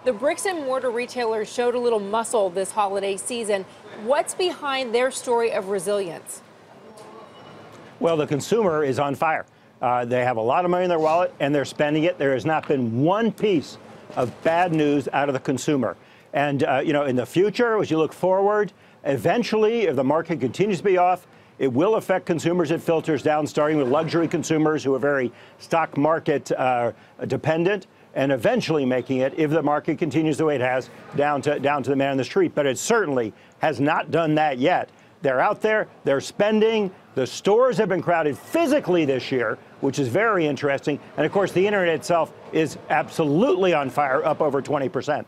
The bricks and mortar retailers showed a little muscle this holiday season. What's behind their story of resilience? Well, the consumer is on fire. They have a lot of money in their wallet and they're spending it. There has not been one piece of bad news out of the consumer. And, in the future, as you look forward, eventually, if the market continues to be off, it will affect consumers. It filters down, starting with luxury consumers who are very stock market dependent, and eventually making it, if the market continues the way it has, down to the man on the street. But it certainly has not done that yet. They're out there, they're spending. The stores have been crowded physically this year, which is very interesting. And of course, the internet itself is absolutely on fire, up over 20%.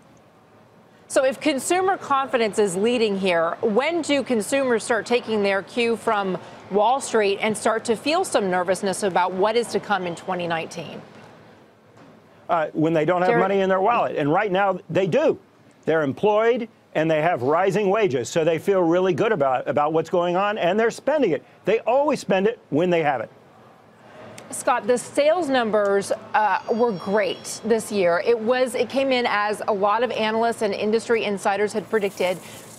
So if consumer confidence is leading here, when do consumers start taking their cue from Wall Street and start to feel some nervousness about what is to come in 2019? When they don't have money in their wallet. And right now, they do. They're employed and they have rising wages. So they feel really good about what's going on, and they're spending it. They always spend it when they have it. Scott, the sales numbers were great this year. It came in as a lot of analysts and industry insiders had predicted.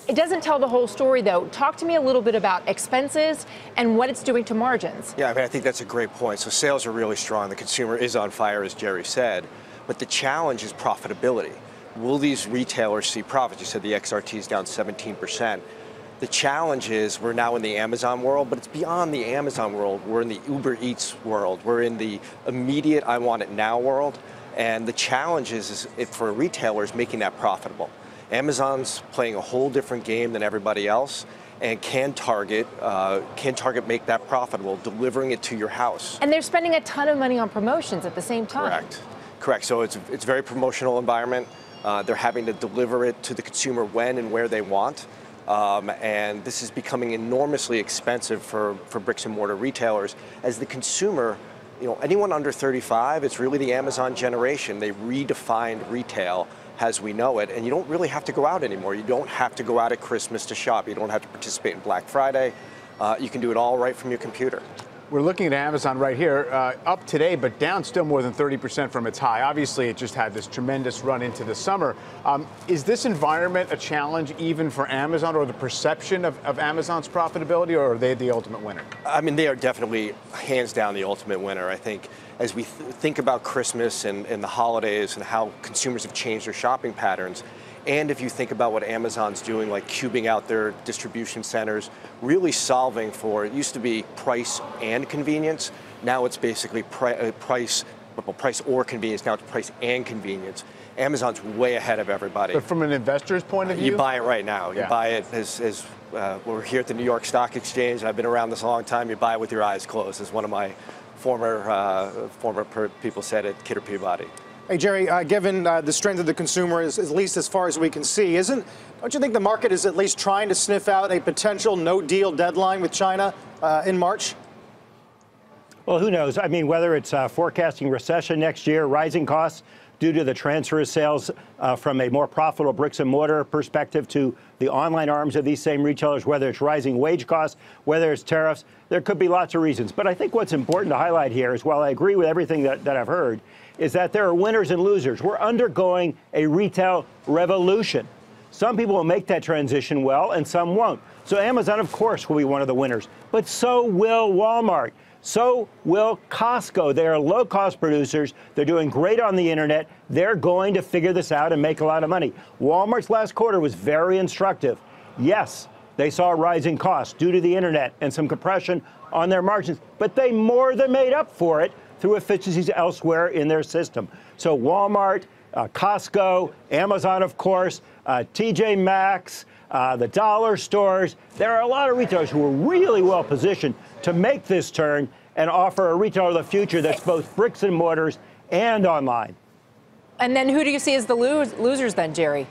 It doesn't tell the whole story, though. Talk to me a little bit about expenses and what it's doing to margins. Yeah, I think that's a great point. So sales are really strong. The consumer is on fire, as Jerry said. But the challenge is profitability. Will these retailers see profits? You said the XRT is down 17%. The challenge is we're now in the Amazon world, but it's beyond the Amazon world. We're in the Uber Eats world. We're in the immediate I want it now world. And the challenge is for retailers making that profitable. Amazon's playing a whole different game than everybody else, and can Target make that profitable, delivering it to your house. And they're spending a ton of money on promotions at the same time. Correct. So it's a very promotional environment. They're having to deliver it to the consumer when and where they want. And this is becoming enormously expensive for bricks and mortar retailers. As the consumer, anyone under 35, it's really the Amazon generation. They redefined retail as we know it, and you don't really have to go out anymore. You don't have to go out at Christmas to shop. You don't have to participate in Black Friday. You can do it all right from your computer. We're looking at Amazon right here, up today, but down still more than 30% from its high. Obviously, it just had this tremendous run into the summer. Is this environment a challenge even for Amazon, or the perception of Amazon's profitability, or are they the ultimate winner? I mean, they are definitely hands down the ultimate winner. I think as we think about Christmas and the holidays and how consumers have changed their shopping patterns, and if you think about what Amazon's doing, like cubing out their distribution centers, really solving for, it used to be price and convenience. Now it's basically price or convenience. Now it's price and convenience. Amazon's way ahead of everybody. But from an investor's point of view? You buy it right now. You buy it as we're here at the New York Stock Exchange. I've been around this a long time. You buy it with your eyes closed, as one of my former people said at Kidder Peabody. Hey, Jerry, given the strength of the consumer, at least as far as we can see, don't you think the market is at least trying to sniff out a potential no-deal deadline with China in March? Well, who knows? I mean, whether it's forecasting recession next year, rising costs due to the transfer of sales from a more profitable bricks and mortar perspective to the online arms of these same retailers, whether it's rising wage costs, whether it's tariffs, there could be lots of reasons. But I think what's important to highlight here is, while I agree with everything that I've heard, is that there are winners and losers. We're undergoing a retail revolution. Some people will make that transition well, and some won't. So Amazon, of course, will be one of the winners. But so will Walmart. So will Costco. They are low-cost producers. They're doing great on the internet. They're going to figure this out and make a lot of money. Walmart's last quarter was very instructive. Yes, they saw rising costs due to the internet and some compression on their margins, but they more than made up for it through efficiencies elsewhere in their system. So Walmart, Costco, Amazon, of course, TJ Maxx, the dollar stores. There are a lot of retailers who are really well positioned to make this turn and offer a retailer of the future that's both bricks and mortars and online. And then who do you see as the losers then, Jerry?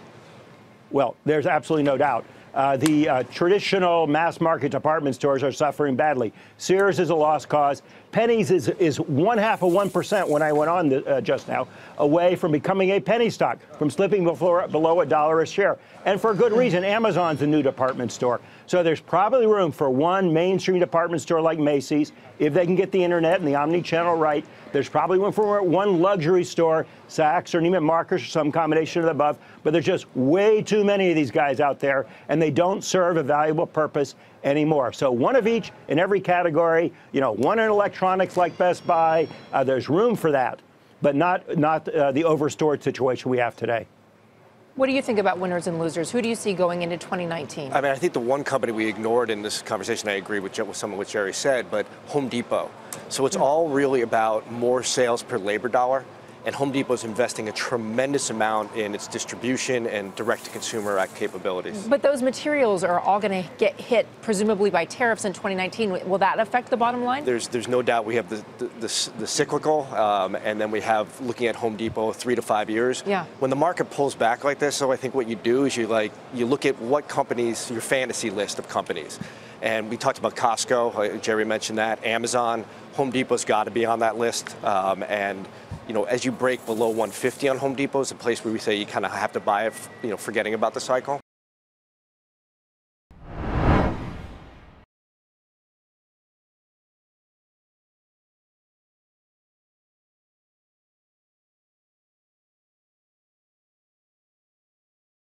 Well, there's absolutely no doubt. The traditional mass market department stores are suffering badly. Sears is a lost cause. Penny's is 0.5% when I went on just now, away from becoming a penny stock, from slipping below $1 a share. And for good reason. Amazon's a new department store. So there's probably room for one mainstream department store like Macy's, if they can get the internet and the omni-channel right. There's probably room for one luxury store, Saks or Neiman Marcus or some combination of the above, but there's just way too many of these guys out there, and they don't serve a valuable purpose anymore. So one of each in every category, one in electronics like Best Buy. There's room for that, but not the overstored situation we have today. What do you think about winners and losers? Who do you see going into 2019? I mean, I think the one company we ignored in this conversation, I agree with some of what Jerry said, but Home Depot. So it's all really about more sales per labor dollar. And Home Depot is investing a tremendous amount in its distribution and direct-to-consumer capabilities. But those materials are all going to get hit, presumably, by tariffs in 2019. Will that affect the bottom line? There's no doubt we have the cyclical, and then we have, looking at Home Depot, 3 to 5 years. Yeah. When the market pulls back like this, so I think what you do is you look at what companies, your fantasy list of companies. And we talked about Costco, Jerry mentioned that, Amazon, Home Depot's got to be on that list. And as you break below 150 on Home Depot, it's a place where we say you kind of have to buy it, forgetting about the cycle.